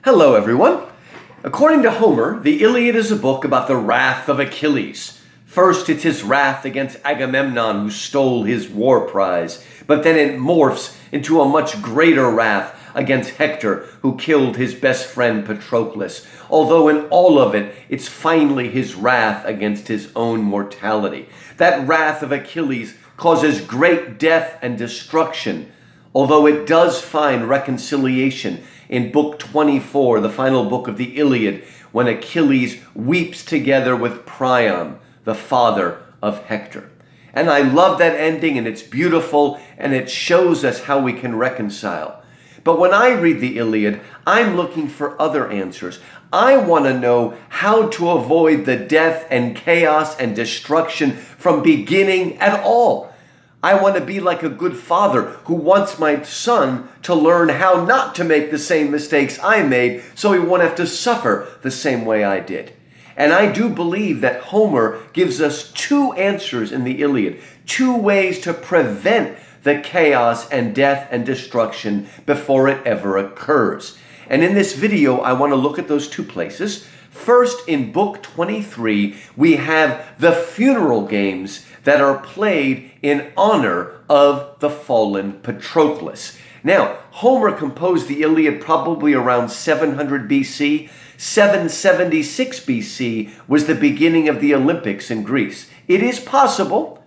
Hello, everyone. According to Homer, the Iliad is a book about the wrath of Achilles. First, it's his wrath against Agamemnon, who stole his war prize, but then it morphs into a much greater wrath against Hector, who killed his best friend Patroclus, although in all of it, it's finally his wrath against his own mortality. That wrath of Achilles causes great death and destruction, although it does find reconciliation in Book 24, the final book of the Iliad, when Achilles weeps together with Priam, the father of Hector. And I love that ending, and it's beautiful, and it shows us how we can reconcile. But when I read the Iliad, I'm looking for other answers. I want to know how to avoid the death and chaos and destruction from beginning at all. I want to be like a good father who wants my son to learn how not to make the same mistakes I made so he won't have to suffer the same way I did. And I do believe that Homer gives us two answers in the Iliad, two ways to prevent the chaos and death and destruction before it ever occurs. And in this video, I want to look at those two places. First, in Book 23, we have the funeral games that are played in honor of the fallen Patroclus. Now, Homer composed the Iliad probably around 700 BC. 776 BC was the beginning of the Olympics in Greece. It is possible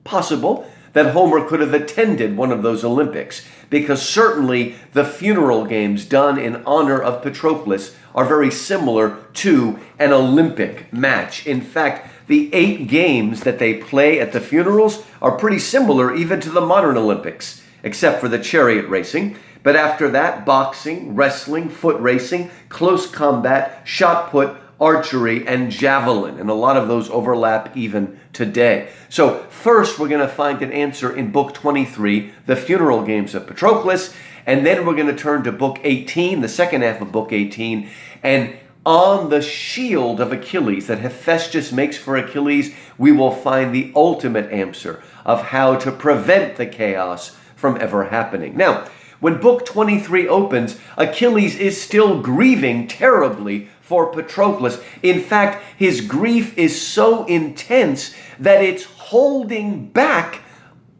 that Homer could have attended one of those Olympics, because certainly the funeral games done in honor of Patroclus are very similar to an Olympic match. In fact, the 8 games that they play at the funerals are pretty similar even to the modern Olympics, except for the chariot racing. But after that, boxing, wrestling, foot racing, close combat, shot put, archery, and javelin. And a lot of those overlap even today. So first, we're going to find an answer in Book 23, the funeral games of Patroclus. And then we're going to turn to Book 18, the second half of Book 18. And on the shield of Achilles that Hephaestus makes for Achilles, we will find the ultimate answer of how to prevent the chaos from ever happening. Now, when Book 23 opens, Achilles is still grieving terribly for Patroclus. In fact, his grief is so intense that it's holding back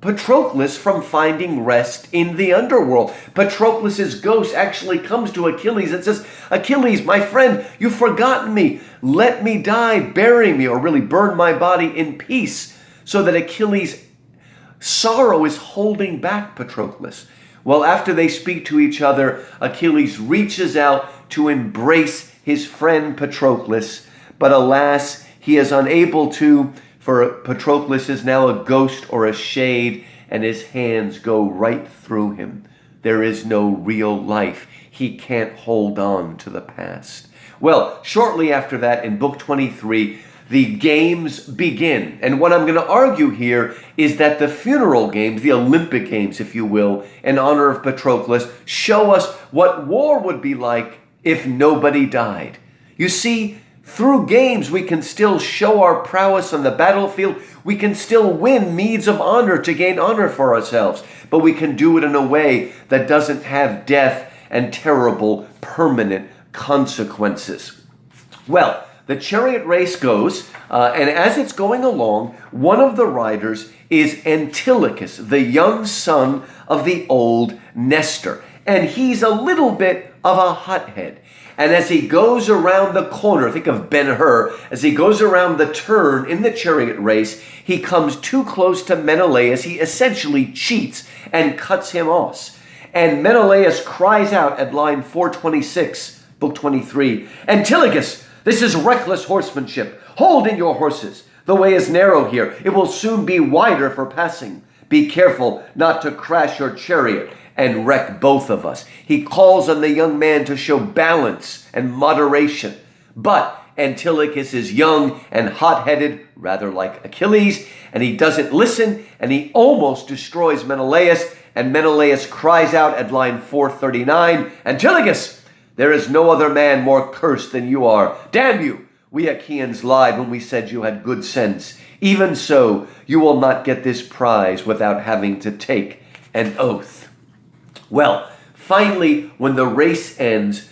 Patroclus from finding rest in the underworld. Patroclus's ghost actually comes to Achilles and says, "Achilles, my friend, you've forgotten me. Let me die, bury me, or really burn my body in peace," so that Achilles' sorrow is holding back Patroclus. Well, after they speak to each other, Achilles reaches out to embrace his friend Patroclus, but alas, he is unable to, for Patroclus is now a ghost or a shade, and his hands go right through him. There is no real life. He can't hold on to the past. Well, shortly after that, in Book 23, the games begin. And what I'm going to argue here is that the funeral games, the Olympic games, if you will, in honor of Patroclus, show us what war would be like if nobody died. You see, through games, we can still show our prowess on the battlefield. We can still win meeds of honor to gain honor for ourselves. But we can do it in a way that doesn't have death and terrible permanent consequences. Well, the chariot race goes, and as it's going along, one of the riders is Antilicus, the young son of the old Nestor. And he's a little bit of a hothead. And as he goes around the corner, think of Ben-Hur, as he goes around the turn in the chariot race, he comes too close to Menelaus. He essentially cheats and cuts him off. And Menelaus cries out at line 426, Book 23, "Antilicus, this is reckless horsemanship. Hold in your horses. The way is narrow here. It will soon be wider for passing. Be careful not to crash your chariot and wreck both of us." He calls on the young man to show balance and moderation. But Antilicus is young and hot-headed, rather like Achilles, and he doesn't listen, and he almost destroys Menelaus, and Menelaus cries out at line 439, "Antilicus, there is no other man more cursed than you are. Damn you! We Achaeans lied when we said you had good sense. Even so, you will not get this prize without having to take an oath." Well, finally, when the race ends,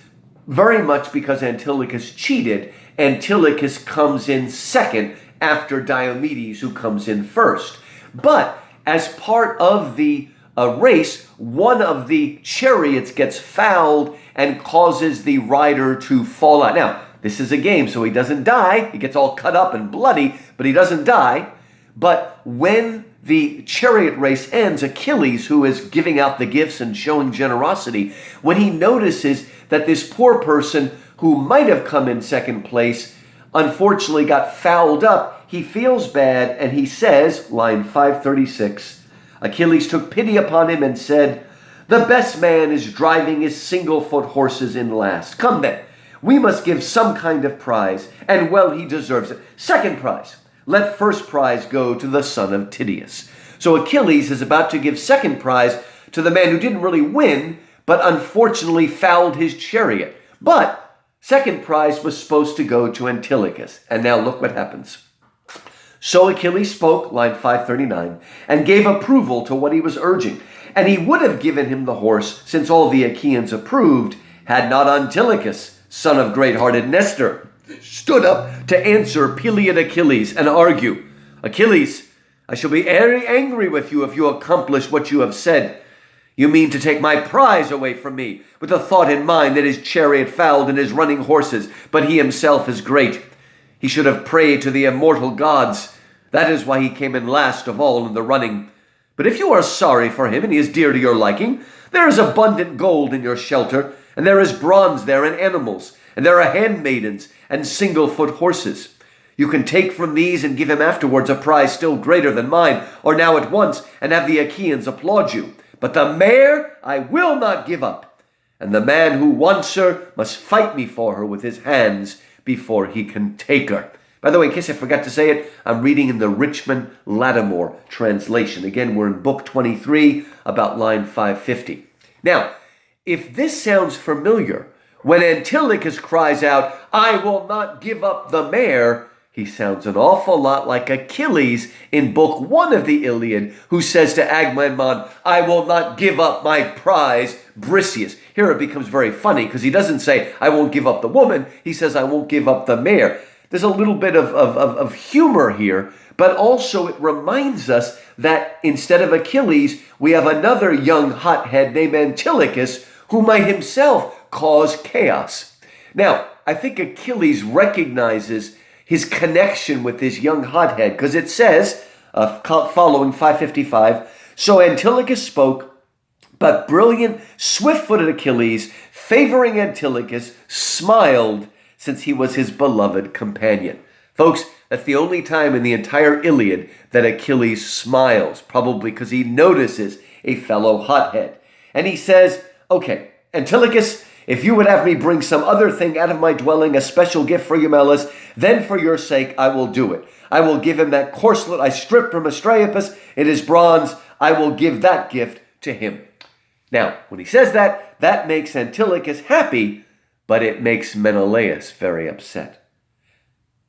very much because Antilicus cheated, Antilicus comes in second after Diomedes, who comes in first. But as part of the race, one of the chariots gets fouled and causes the rider to fall out. Now, this is a game, so he doesn't die. He gets all cut up and bloody, but he doesn't die. But when the chariot race ends, Achilles, who is giving out the gifts and showing generosity, when he notices that this poor person who might have come in second place unfortunately got fouled up, he feels bad, and he says, line 536, Achilles took pity upon him and said, "The best man is driving his single-foot horses in last. Come then, we must give some kind of prize, and well he deserves it. Second prize. Let first prize go to the son of Tydeus." So Achilles is about to give second prize to the man who didn't really win, but unfortunately fouled his chariot. But second prize was supposed to go to Antilicus. And now look what happens. So Achilles spoke, line 539, and gave approval to what he was urging. And he would have given him the horse, since all the Achaeans approved, had not Antilicus, son of great-hearted Nestor, stood up to answer Peleid Achilles and argue, "Achilles, I shall be very angry with you if you accomplish what you have said. You mean to take my prize away from me, with the thought in mind that his chariot fouled and his running horses, but he himself is great. He should have prayed to the immortal gods. That is why he came in last of all in the running. But if you are sorry for him and he is dear to your liking, there is abundant gold in your shelter, and there is bronze there and animals, and there are handmaidens and single-foot horses. You can take from these and give him afterwards a prize still greater than mine, or now at once, and have the Achaeans applaud you. But the mare I will not give up, and the man who wants her must fight me for her with his hands before he can take her." By the way, in case I forgot to say it, I'm reading in the Richmond Lattimore translation. Again, we're in book 23, about line 550. Now, if this sounds familiar, when Antilicus cries out, "I will not give up the mare," he sounds an awful lot like Achilles in book 1 of the Iliad, who says to Agamemnon, "I will not give up my prize, Briseis." Here it becomes very funny because he doesn't say, "I won't give up the woman." He says, "I won't give up the mare." There's a little bit of humor here, but also it reminds us that instead of Achilles, we have another young hothead named Antilicus, who might himself cause chaos. Now, I think Achilles recognizes his connection with this young hothead, because it says, following 555, "So Antilicus spoke, but brilliant, swift-footed Achilles, favoring Antilicus, smiled, since he was his beloved companion." Folks, that's the only time in the entire Iliad that Achilles smiles, probably because he notices a fellow hothead. And he says, "Okay, Antilicus, if you would have me bring some other thing out of my dwelling, a special gift for Eumelus, then for your sake I will do it. I will give him that corselet I stripped from Astraeus. It is bronze. I will give that gift to him." Now, when he says that, that makes Antilicus happy, but it makes Menelaus very upset.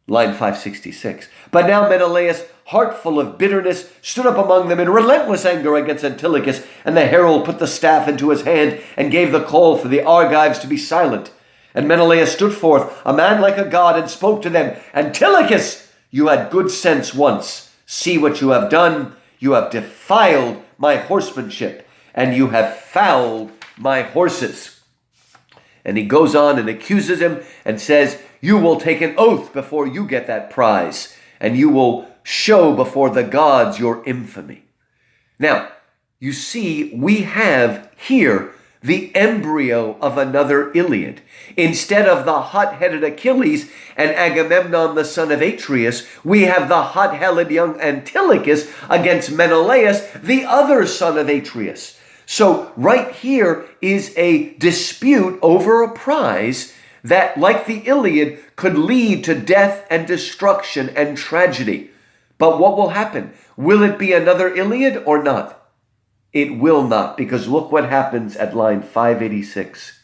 Line 566. "But now Menelaus, heart full of bitterness, stood up among them in relentless anger against Antilicus, and the herald put the staff into his hand and gave the call for the Argives to be silent. And Menelaus stood forth, a man like a god, and spoke to them, 'Antilicus, you had good sense once. See what you have done. You have defiled my horsemanship, and you have fouled my horses.'" And he goes on and accuses him and says, "You will take an oath before you get that prize, and you will show before the gods your infamy." Now, you see, we have here the embryo of another Iliad. Instead of the hot-headed Achilles and Agamemnon the son of Atreus, we have the hot-headed young Antilicus against Menelaus, the other son of Atreus. So right here is a dispute over a prize that, like the Iliad, could lead to death and destruction and tragedy. But what will happen? Will it be another Iliad or not? It will not, because look what happens at line 586.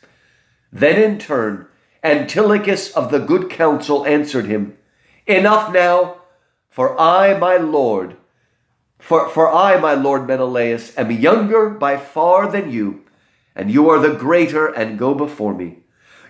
"Then in turn, Antilicus of the good counsel answered him, 'Enough now, for I, my lord Menelaus, am younger by far than you, and you are the greater and go before me.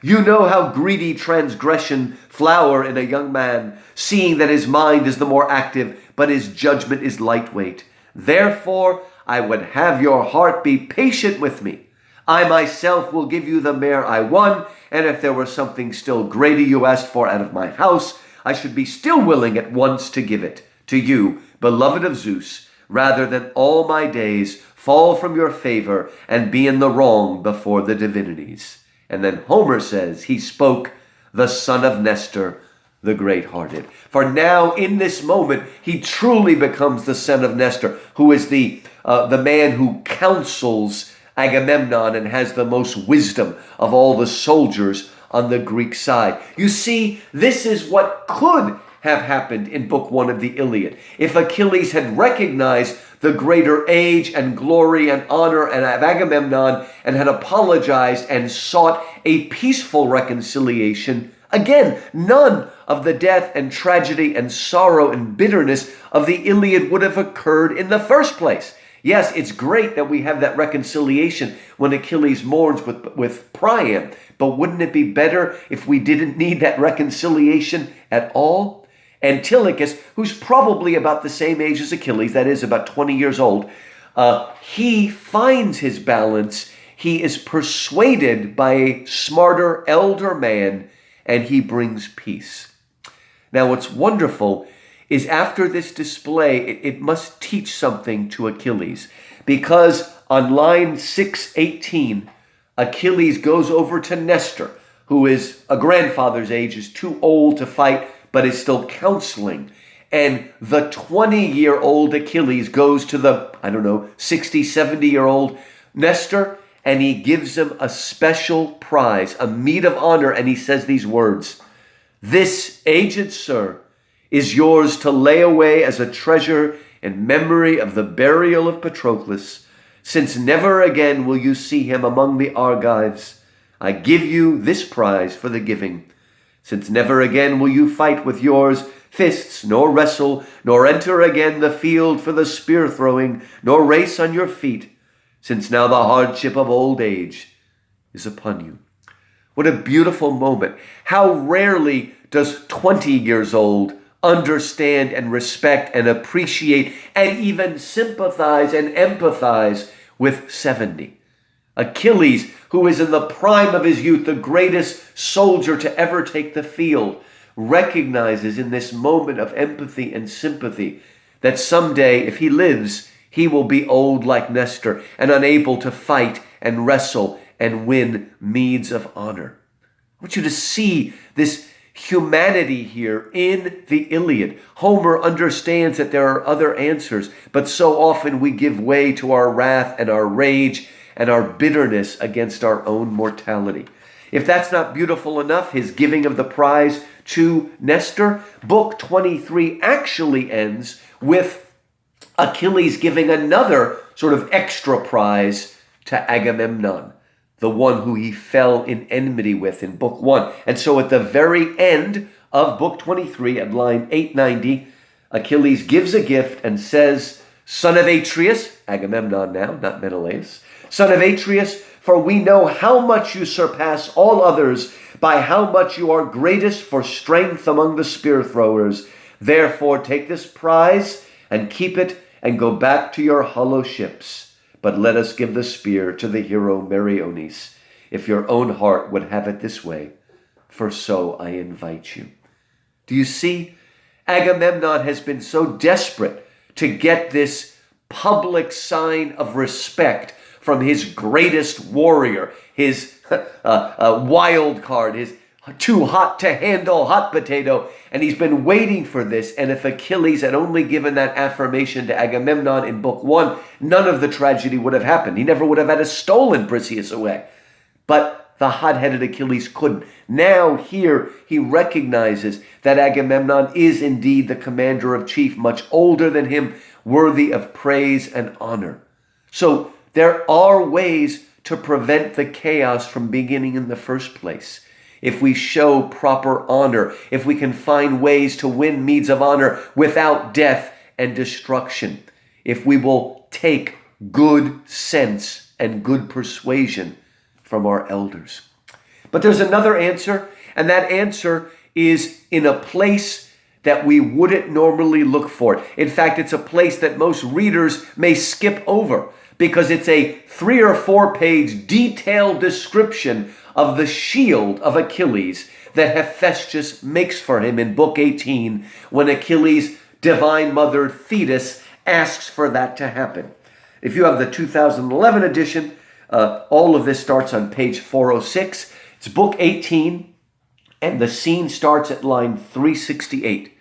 You know how greedy transgression flower in a young man, seeing that his mind is the more active, but his judgment is lightweight. Therefore, I would have your heart be patient with me. I myself will give you the mare I won, and if there were something still greater you asked for out of my house, I should be still willing at once to give it to you, beloved of Zeus, rather than all my days fall from your favor and be in the wrong before the divinities. And then Homer says, he spoke, the son of Nestor, the great-hearted. For now, in this moment, he truly becomes the son of Nestor, who is the man who counsels Agamemnon and has the most wisdom of all the soldiers on the Greek side. You see, this is what could have happened in Book 1 of the Iliad. If Achilles had recognized the greater age and glory and honor and of Agamemnon and had apologized and sought a peaceful reconciliation, again, none of the death and tragedy and sorrow and bitterness of the Iliad would have occurred in the first place. Yes, it's great that we have that reconciliation when Achilles mourns with Priam, but wouldn't it be better if we didn't need that reconciliation at all? Antilicus, who's probably about the same age as Achilles, that is about 20 years old, he finds his balance. He is persuaded by a smarter elder man, and he brings peace. Now, what's wonderful is after this display, it must teach something to Achilles, because on line 618, Achilles goes over to Nestor, who is a grandfather's age, is too old to fight, but is still counseling. And the 20-year-old Achilles goes to the, 60, 70-year-old Nestor, and he gives him a special prize, a meed of honor, and he says these words, "This, aged sir, is yours to lay away as a treasure in memory of the burial of Patroclus, since never again will you see him among the Argives. I give you this prize for the giving, since never again will you fight with yours fists, nor wrestle, nor enter again the field for the spear throwing, nor race on your feet, since now the hardship of old age is upon you." What a beautiful moment. How rarely does 20 years old understand and respect and appreciate and even sympathize and empathize with 70. Achilles, who is in the prime of his youth, the greatest soldier to ever take the field, recognizes in this moment of empathy and sympathy that someday, if he lives, he will be old like Nestor and unable to fight and wrestle and win meeds of honor. I want you to see this humanity here in the Iliad. Homer understands that there are other answers, but so often we give way to our wrath and our rage and our bitterness against our own mortality. If that's not beautiful enough, his giving of the prize to Nestor, Book 23 actually ends with Achilles giving another sort of extra prize to Agamemnon, the one who he fell in enmity with in Book 1. And so at the very end of Book 23, at line 890, Achilles gives a gift and says, "Son of Atreus," Agamemnon now, not Menelaus, "son of Atreus, for we know how much you surpass all others, by how much you are greatest for strength among the spear throwers. Therefore take this prize and keep it and go back to your hollow ships. But let us give the spear to the hero Meriones, if your own heart would have it this way, for so I invite you." Do you see? Agamemnon has been so desperate to get this public sign of respect from his greatest warrior, his wild card, his too hot to handle hot potato, and he's been waiting for this. And if Achilles had only given that affirmation to Agamemnon in Book 1, none of the tragedy would have happened. He never would have had to stolen Briseis away. But the hot-headed Achilles couldn't. Now here he recognizes that Agamemnon is indeed the commander of chief, much older than him, worthy of praise and honor. So there are ways to prevent the chaos from beginning in the first place. If we show proper honor, if we can find ways to win meeds of honor without death and destruction, if we will take good sense and good persuasion from our elders. But there's another answer, and that answer is in a place that we wouldn't normally look for. In fact, it's a place that most readers may skip over because it's a 3 or 4 page detailed description of the shield of Achilles that Hephaestus makes for him in Book 18 when Achilles' divine mother Thetis asks for that to happen. If you have the 2011 edition, all of this starts on page 406. It's Book 18, and the scene starts at line 368.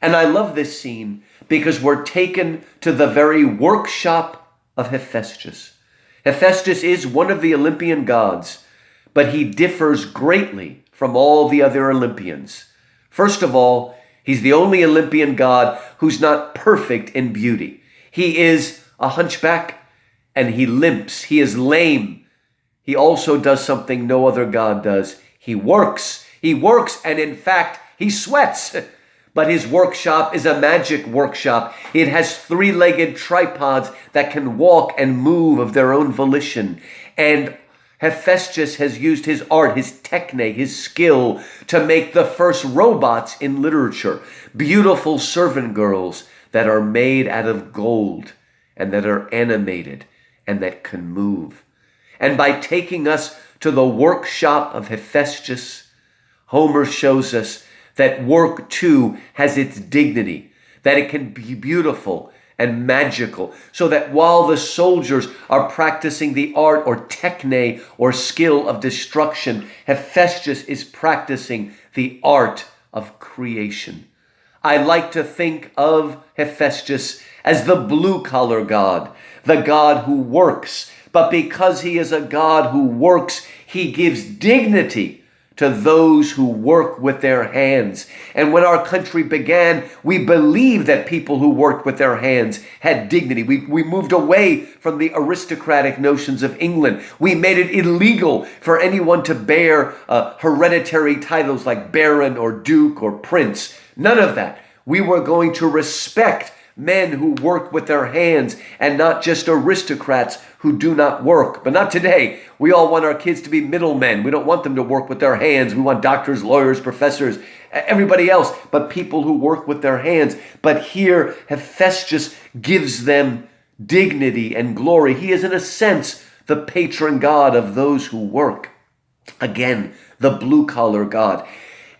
And I love this scene because we're taken to the very workshop of Hephaestus. Hephaestus is one of the Olympian gods, but he differs greatly from all the other Olympians. First of all, he's the only Olympian god who's not perfect in beauty. He is a hunchback and he limps. He is lame. He also does something no other god does. He works. He works, and in fact, he sweats. But his workshop is a magic workshop. It has 3-legged tripods that can walk and move of their own volition. And Hephaestus has used his art, his techne, his skill to make the first robots in literature. Beautiful servant girls that are made out of gold and that are animated and that can move. And by taking us to the workshop of Hephaestus, Homer shows us that work too has its dignity, that it can be beautiful and magical, so that while the soldiers are practicing the art or techne or skill of destruction, Hephaestus is practicing the art of creation. I like to think of Hephaestus as the blue-collar god, the god who works. But because he is a god who works, he gives dignity to those who work with their hands. And when our country began, we believed that people who worked with their hands had dignity. We moved away from the aristocratic notions of England. We made it illegal for anyone to bear hereditary titles like baron or duke or prince. None of that. We were going to respect men who work with their hands and not just aristocrats who do not work. But not today. We all want our kids to be middlemen. We don't want them to work with their hands. We want doctors, lawyers, professors, everybody else, but people who work with their hands. But here, Hephaestus gives them dignity and glory. He is, in a sense, the patron god of those who work. Again, the blue-collar god.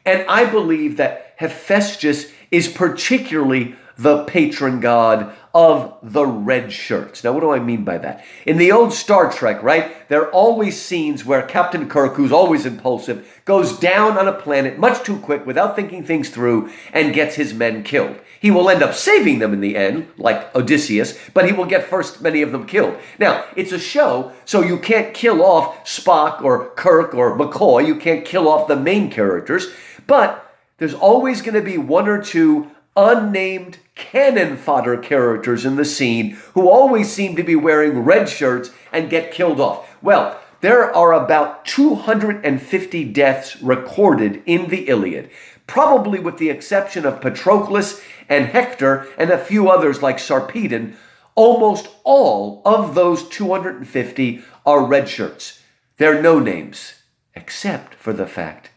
And I believe that Hephaestus is particularly the patron god of the red shirts. Now, what do I mean by that? In the old Star Trek, right, there are always scenes where Captain Kirk, who's always impulsive, goes down on a planet much too quick without thinking things through and gets his men killed. He will end up saving them in the end, like Odysseus, but he will get first many of them killed. Now, it's a show, so you can't kill off Spock or Kirk or McCoy. You can't kill off the main characters, but there's always going to be one or two unnamed cannon fodder characters in the scene who always seem to be wearing red shirts and get killed off. Well, there are about 250 deaths recorded in the Iliad, probably with the exception of Patroclus and Hector and a few others like Sarpedon. Almost all of those 250 are red shirts. They're no names, except for the fact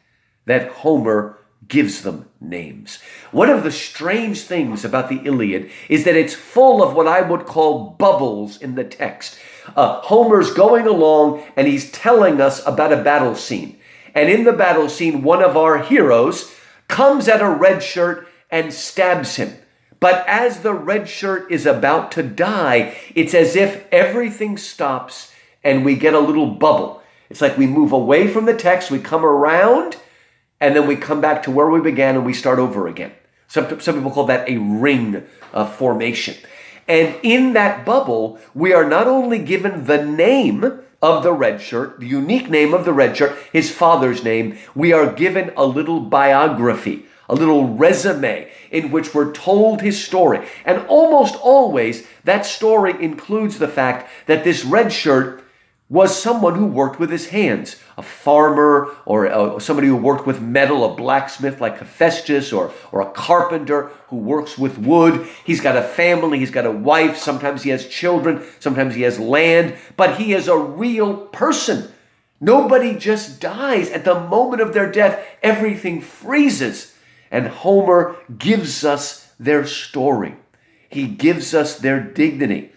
that Homer gives them names. One of the strange things about the Iliad is that it's full of what I would call bubbles in the text. Homer's going along and he's telling us about a battle scene. And in the battle scene, one of our heroes comes at a red shirt and stabs him. But as the red shirt is about to die, it's as if everything stops and we get a little bubble. It's like we move away from the text, we come around, and then we come back to where we began and we start over again. Some people call that a ring formation. And in that bubble, we are not only given the name of the red shirt, the unique name of the red shirt, his father's name, we are given a little biography, a little resume in which we're told his story. And almost always, that story includes the fact that this red shirt was someone who worked with his hands, a farmer or somebody who worked with metal, a blacksmith like Hephaestus, or a carpenter who works with wood. He's got a family, he's got a wife, sometimes he has children, sometimes he has land, but he is a real person. Nobody just dies. At the moment of their death, everything freezes. And Homer gives us their story. He gives us their dignity.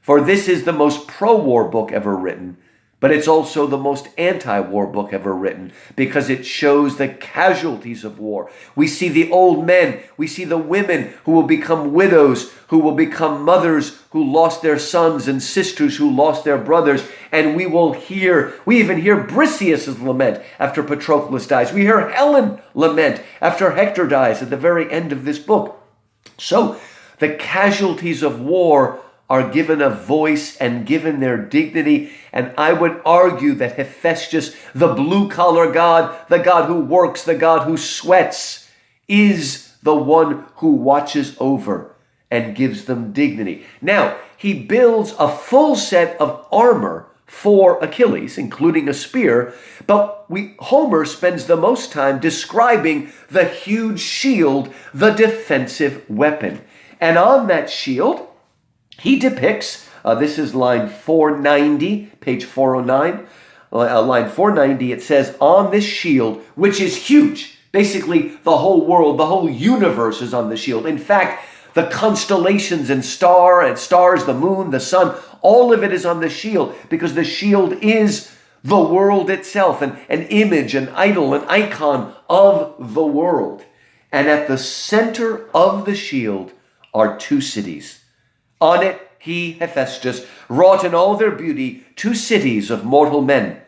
For this is the most pro-war book ever written, but it's also the most anti-war book ever written because it shows the casualties of war. We see the old men, we see the women who will become widows, who will become mothers who lost their sons and sisters who lost their brothers. And we even hear Briseis' lament after Patroclus dies. We hear Helen lament after Hector dies at the very end of this book. So the casualties of war are given a voice and given their dignity. And I would argue that Hephaestus, the blue-collar god, the god who works, the god who sweats, is the one who watches over and gives them dignity. Now, he builds a full set of armor for Achilles, including a spear, but Homer spends the most time describing the huge shield, the defensive weapon. And on that shield, he depicts, this is line 490, page 409, line 490, it says, on this shield, which is huge, basically the whole world, the whole universe is on the shield. In fact, the constellations and stars, the moon, the sun, all of it is on the shield because the shield is the world itself, an image, an idol, an icon of the world. And at the center of the shield are two cities. On it, he, Hephaestus, wrought in all their beauty 2 cities of mortal men.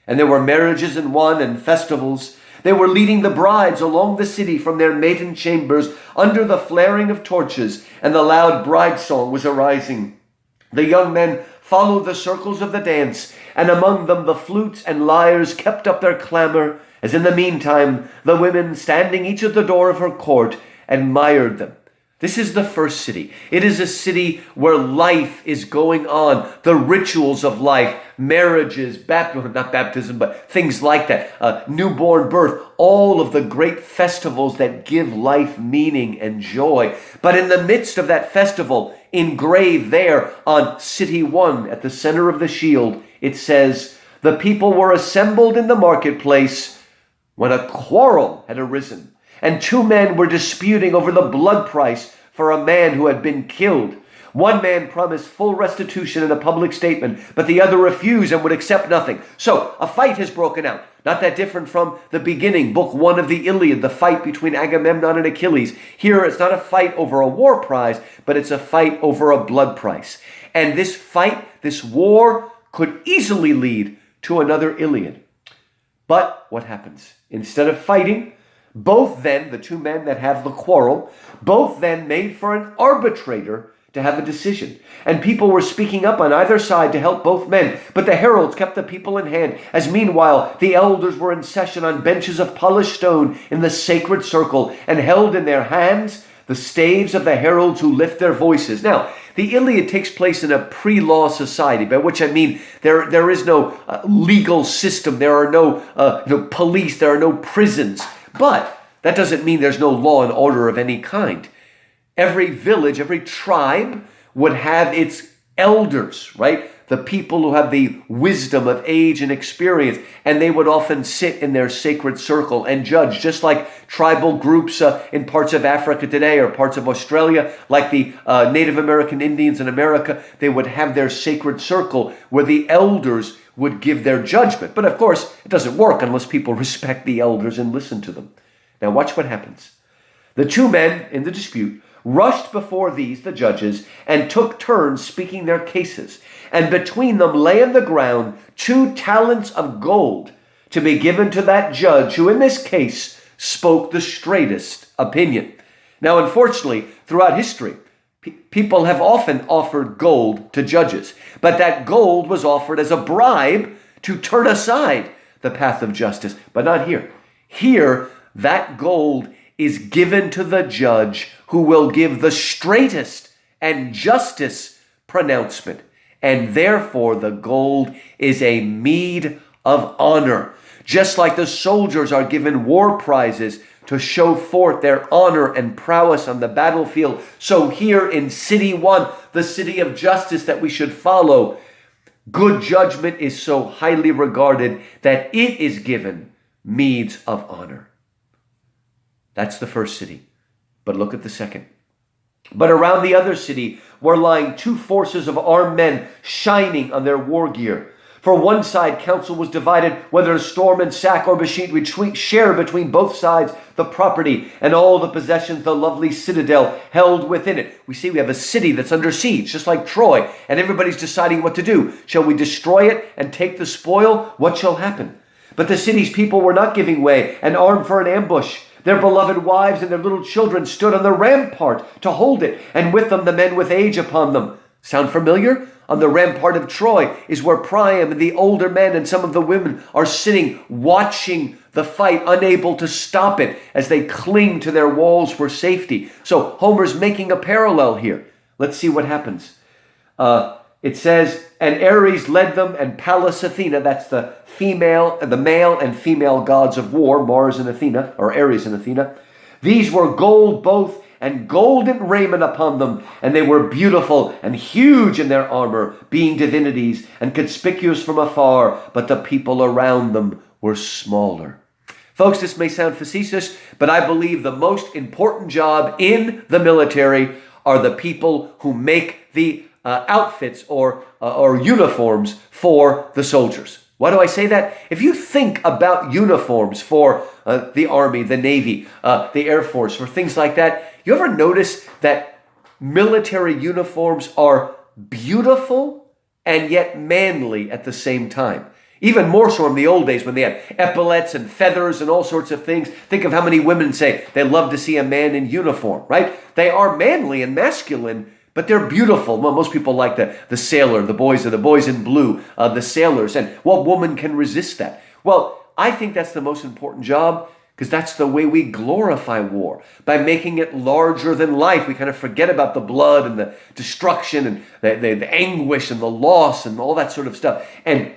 And there were marriages in one and festivals. They were leading the brides along the city from their maiden chambers under the flaring of torches, and the loud bride song was arising. The young men followed the circles of the dance, and among them the flutes and lyres kept up their clamor, as in the meantime the women, standing each at the door of her court, admired them. This is the first city. It is a city where life is going on, the rituals of life, marriages, not baptism, but things like that, newborn birth, all of the great festivals that give life meaning and joy. But in the midst of that festival, engraved there on City 1 at the center of the shield, it says, the people were assembled in the marketplace when a quarrel had arisen. And 2 men were disputing over the blood price for a man who had been killed. One man promised full restitution in a public statement, but the other refused and would accept nothing. So a fight has broken out. Not that different from the beginning, book 1 of the Iliad, the fight between Agamemnon and Achilles. Here it's not a fight over a war prize, but it's a fight over a blood price. And this fight, this war, could easily lead to another Iliad. But what happens? Instead of fighting, both then, the 2 men that have the quarrel, both then made for an arbitrator to have a decision. And people were speaking up on either side to help both men. But the heralds kept the people in hand, as meanwhile the elders were in session on benches of polished stone in the sacred circle, and held in their hands the staves of the heralds who lift their voices. Now, the Iliad takes place in a pre-law society, by which I mean there is no legal system, there are no police, there are no prisons. But that doesn't mean there's no law and order of any kind. Every village, every tribe would have its elders, right? The people who have the wisdom of age and experience, and they would often sit in their sacred circle and judge, just like tribal groups in parts of Africa today or parts of Australia, like the Native American Indians in America. They would have their sacred circle where the elders would give their judgment. But of course, it doesn't work unless people respect the elders and listen to them. Now watch what happens. The 2 men in the dispute rushed before these, the judges, and took turns speaking their cases. And between them lay on the ground 2 talents of gold to be given to that judge who in this case spoke the straightest opinion. Now, unfortunately, throughout history, people have often offered gold to judges, but that gold was offered as a bribe to turn aside the path of justice, but not here. Here, that gold is given to the judge who will give the straightest and justest pronouncement. And therefore, the gold is a meed of honor. Just like the soldiers are given war prizes to show forth their honor and prowess on the battlefield, so here in City 1, the city of justice that we should follow, Good judgment is so highly regarded that it is given meeds of honor. That's the first city. But look at the second. But around the other city were lying two forces of armed men shining on their war gear. For one side, counsel was divided whether to storm and sack or share between both sides the property and all the possessions the lovely citadel held within it. We have a city that's under siege, just like Troy, and everybody's deciding what to do. Shall we destroy it and take the spoil? What shall happen? But the city's people were not giving way and armed for an ambush. Their beloved wives and their little children stood on the rampart to hold it, and with them the men with age upon them. Sound familiar? On the rampart of Troy is where Priam and the older men and some of the women are sitting, watching the fight, unable to stop it as they cling to their walls for safety. So Homer's making a parallel here. Let's see what happens. It says, and Ares led them, and Pallas Athena, that's the male and female gods of war, Mars and Athena, or Ares and Athena. These were gold both, and golden raiment upon them, and they were beautiful and huge in their armor, being divinities, and conspicuous from afar, but the people around them were smaller. Folks, this may sound facetious, but I believe the most important job in the military are the people who make the outfits or uniforms for the soldiers. Why do I say that? If you think about uniforms for the Army, the Navy, the Air Force, for things like that, you ever notice that military uniforms are beautiful and yet manly at the same time? Even more so in the old days when they had epaulets and feathers and all sorts of things. Think of how many women say they love to see a man in uniform, right? They are manly and masculine, but they're beautiful. Well, most people like the sailor, the boys in blue, the sailors. And what woman can resist that? Well, I think that's the most important job because that's the way we glorify war. By making it larger than life, we kind of forget about the blood and the destruction and the anguish and the loss and all that sort of stuff. And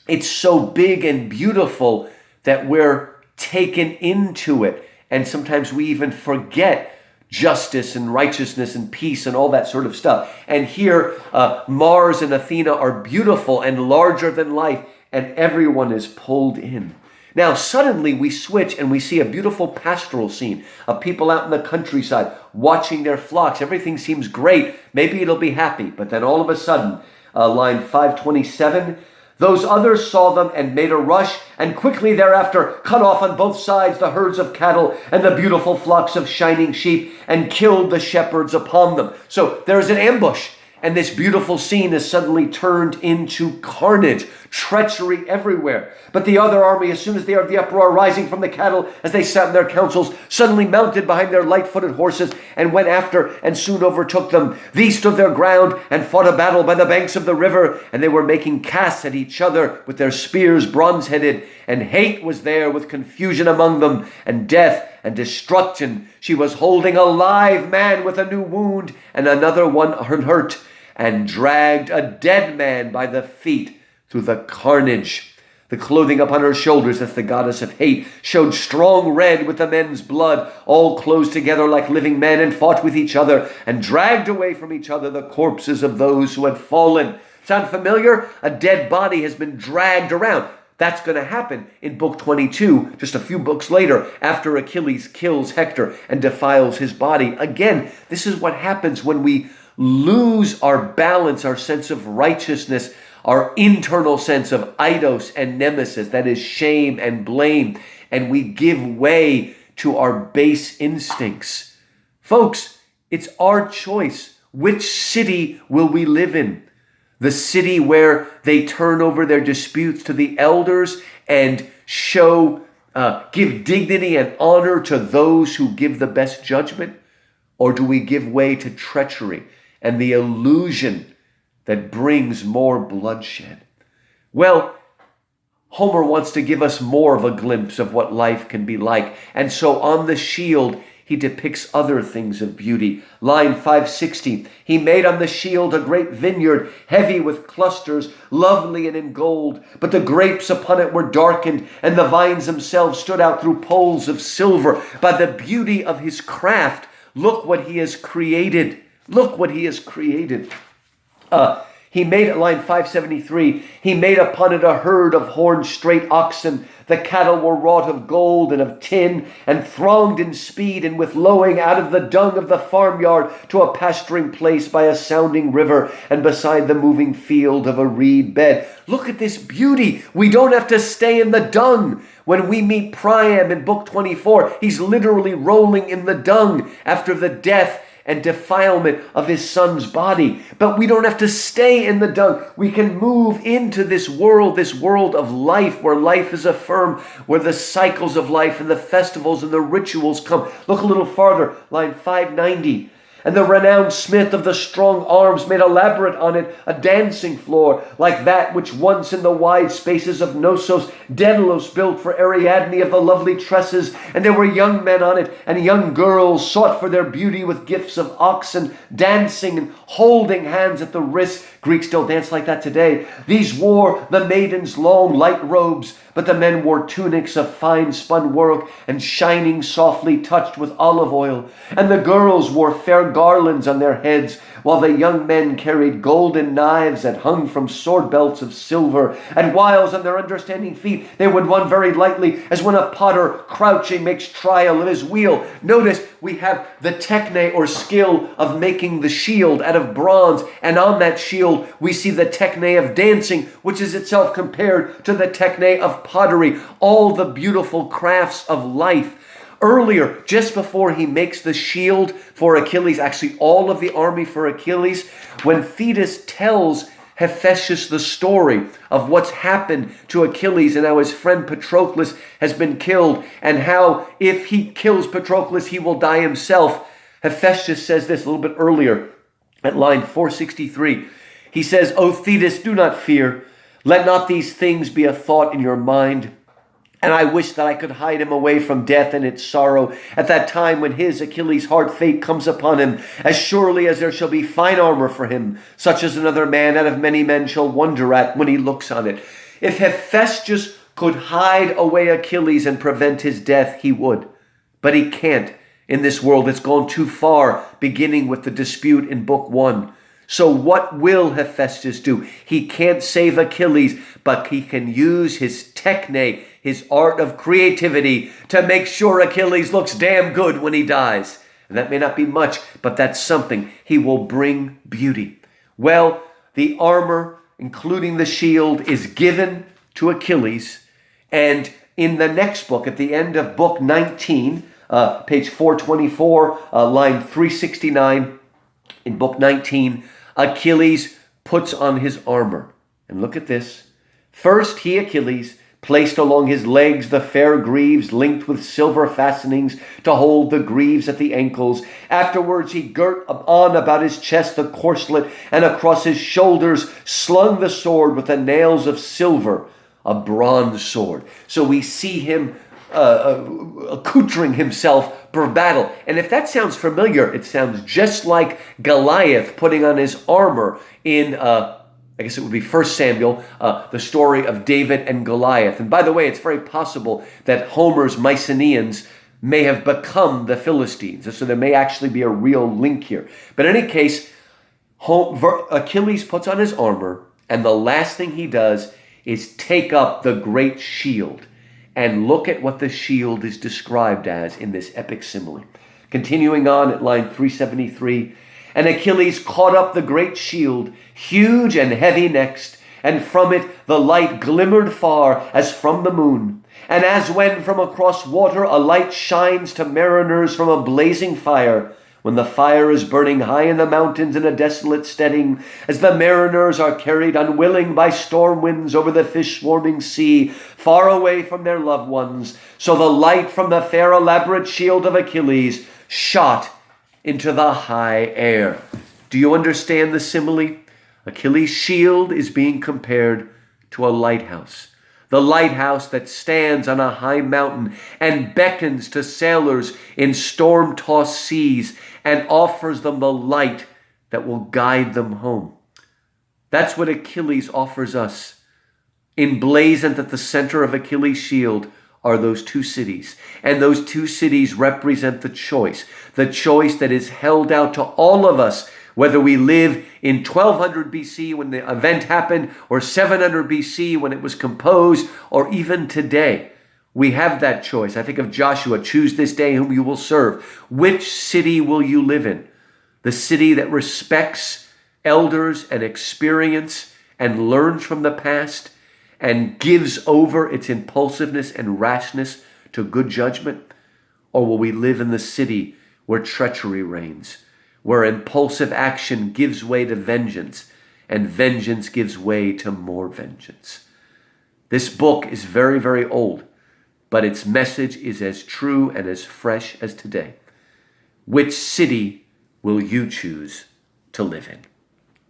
it's so big and beautiful that we're taken into it. And sometimes we even forget justice and righteousness and peace and all that sort of stuff. And here, Mars and Athena are beautiful and larger than life, and everyone is pulled in. Now, suddenly we switch and we see a beautiful pastoral scene of people out in the countryside watching their flocks. Everything seems great. Maybe it'll be happy. But then all of a sudden, line 527, those others saw them and made a rush, and quickly thereafter cut off on both sides the herds of cattle and the beautiful flocks of shining sheep, and killed the shepherds upon them. So there's an ambush, and this beautiful scene is suddenly turned into carnage, treachery everywhere. But the other army, as soon as they heard the uproar rising from the cattle, as they sat in their councils, suddenly mounted behind their light-footed horses, and went after, and soon overtook them. These stood their ground, and fought a battle by the banks of the river, and they were making casts at each other with their spears bronze-headed, and hate was there with confusion among them, and death and destruction. She was holding a live man with a new wound, and another one unhurt, and dragged a dead man by the feet through the carnage. The clothing upon her shoulders, that's the goddess of hate, showed strong red with the men's blood, all closed together like living men, and fought with each other, and dragged away from each other the corpses of those who had fallen. Sound familiar? A dead body has been dragged around. That's going to happen in book 22, just a few books later, after Achilles kills Hector and defiles his body. Again, this is what happens when we lose our balance, our sense of righteousness, our internal sense of eidos and nemesis, that is shame and blame, and we give way to our base instincts. Folks, it's our choice. Which city will we live in? The city where they turn over their disputes to the elders and give dignity and honor to those who give the best judgment? Or do we give way to treachery and the illusion that brings more bloodshed? Well, Homer wants to give us more of a glimpse of what life can be like. And so on the shield, he depicts other things of beauty. Line 560, he made on the shield a great vineyard, heavy with clusters, lovely and in gold. But the grapes upon it were darkened, and the vines themselves stood out through poles of silver. By the beauty of his craft, look what he has created. Look what he has created. He made, line 573, he made upon it a herd of horned straight oxen. The cattle were wrought of gold and of tin, and thronged in speed, and with lowing out of the dung of the farmyard to a pasturing place by a sounding river, and beside the moving field of a reed bed. Look at this beauty. We don't have to stay in the dung. When we meet Priam in book 24, he's literally rolling in the dung after the death and defilement of his son's body. But we don't have to stay in the dung. We can move into this world of life, where life is affirmed, where the cycles of life and the festivals and the rituals come. Look a little farther, line 590. And the renowned smith of the strong arms made elaborate on it a dancing floor, like that which once in the wide spaces of Knossos Daedalus built for Ariadne of the lovely tresses. And there were young men on it, and young girls sought for their beauty with gifts of oxen, dancing and holding hands at the wrist. Greeks still dance like that today. These wore the maidens long light robes, but the men wore tunics of fine spun work and shining softly touched with olive oil. And the girls wore fair garlands on their heads, while the young men carried golden knives that hung from sword belts of silver. And whiles on their understanding feet they would run very lightly, as when a potter crouching makes trial of his wheel. Notice we have the techne, or skill, of making the shield out of bronze, and on that shield we see the techne of dancing, which is itself compared to the techne of pottery. All the beautiful crafts of life. Earlier, just before he makes the shield for Achilles, actually all of the army for Achilles, when Thetis tells Hephaestus the story of what's happened to Achilles and how his friend Patroclus has been killed, and how if he kills Patroclus, he will die himself, Hephaestus says this a little bit earlier at line 463. He says, "O Thetis, do not fear. Let not these things be a thought in your mind. And I wish that I could hide him away from death and its sorrow at that time when his, Achilles' hard fate comes upon him, as surely as there shall be fine armor for him, such as another man out of many men shall wonder at when he looks on it." If Hephaestus could hide away Achilles and prevent his death, he would. But he can't. In this world, it's gone too far, beginning with the dispute in book 1. So what will Hephaestus do? He can't save Achilles, but he can use his techne, his art of creativity, to make sure Achilles looks damn good when he dies. And that may not be much, but that's something. He will bring beauty. Well, the armor, including the shield, is given to Achilles. And in the next book, at the end of book 19, page 424, line 369, in book 19, Achilles puts on his armor. And look at this. First, he, Achilles, placed along his legs the fair greaves linked with silver fastenings to hold the greaves at the ankles. Afterwards, he girt on about his chest the corslet, and across his shoulders slung the sword with the nails of silver, a bronze sword. So we see him accoutring himself for battle. And if that sounds familiar, it sounds just like Goliath putting on his armor in, I guess it would be 1 Samuel, the story of David and Goliath. And by the way, it's very possible that Homer's Mycenaeans may have become the Philistines. So there may actually be a real link here. But in any case, Achilles puts on his armor, and the last thing he does is take up the great shield. And look at what the shield is described as in this epic simile. Continuing on at line 373, "And Achilles caught up the great shield, huge and heavy next, and from it the light glimmered far as from the moon. And as when from across water a light shines to mariners from a blazing fire, when the fire is burning high in the mountains in a desolate steading, as the mariners are carried unwilling by storm winds over the fish-swarming sea, far away from their loved ones, so the light from the fair elaborate shield of Achilles shot into the high air." Do you understand the simile? Achilles' shield is being compared to a lighthouse. The lighthouse that stands on a high mountain and beckons to sailors in storm-tossed seas and offers them the light that will guide them home. That's what Achilles offers us. Emblazoned at the center of Achilles' shield are those two cities. And those two cities represent the choice that is held out to all of us Whether we live in 1200 BC when the event happened, or 700 BC when it was composed, or even today, we have that choice. I think of Joshua, choose this day whom you will serve. Which city will you live in? The city that respects elders and experience and learns from the past and gives over its impulsiveness and rashness to good judgment? Or will we live in the city where treachery reigns, where impulsive action gives way to vengeance and vengeance gives way to more vengeance? This book is very, very old, but its message is as true and as fresh as today. Which city will you choose to live in?